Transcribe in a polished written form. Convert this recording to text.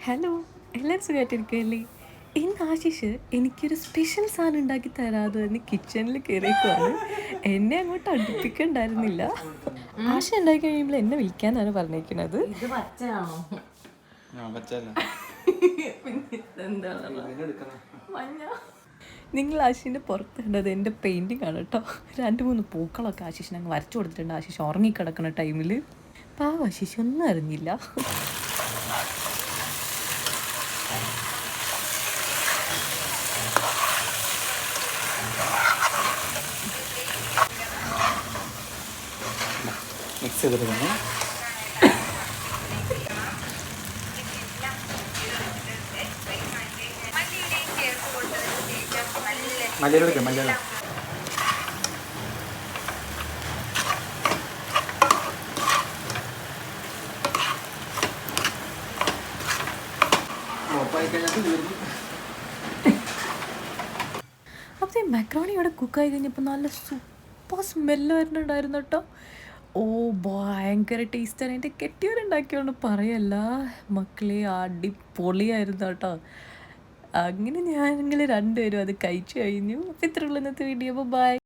Hello, എല്ലാവരും സുഖമായിട്ടിരിക്കുകയല്ലേ? ഇന്ന് ആശിഷ് എനിക്കൊരു സ്പെഷ്യൽ സാധനം ഉണ്ടാക്കി തരാതെ എന്ന് കിച്ചണിൽ കയറിയേക്കുവാണ്. എന്നെ അങ്ങോട്ട് അടുപ്പിക്കണ്ടായിരുന്നില്ല. ആശ ഉണ്ടാക്കി കഴിയുമ്പോൾ എന്നെ വിളിക്കാനാണ് പറഞ്ഞേക്കുന്നത്. ഇത് പച്ചയാണോ? നിങ്ങൾ ആശിഷിൻ്റെ പുറത്ത് കണ്ടത് എൻ്റെ പെയിൻറ്റിങ് ആണ് കേട്ടോ. 2-3 പൂക്കളൊക്കെ ആശിഷിന് അങ്ങ് വരച്ചു കൊടുത്തിട്ടുണ്ട്. ആശിഷ് ഉറങ്ങിക്കിടക്കുന്ന ടൈമിൽ പാവം ആശിഷ് ഒന്നും അറിഞ്ഞില്ല. മിക്സ് ചെയ്തെടുക്കണം. മല്ലിയില എടുക്കാം, മല്ലിയില. അപ്പോൾ ഈ മക്രോണി ഇവിടെ കുക്കായി കഴിഞ്ഞപ്പോൾ നല്ല സൂപ്പർ സ്മെല്ല് വരുന്നുണ്ടായിരുന്നു കേട്ടോ. ഓ, ഭയങ്കര ടേസ്റ്റാണ്. എൻ്റെ കെട്ടിയവരുണ്ടാക്കിയോണ്ട് പറയല്ല മക്കളെ, അടിപൊളിയായിരുന്നു കേട്ടോ. അങ്ങനെ ഞങ്ങൾ രണ്ടുപേരും അത് കഴിച്ചു കഴിഞ്ഞു. അപ്പോൾ ഇത്രയുള്ള ഇന്നത്തെ വീഡിയോ. ബൈ.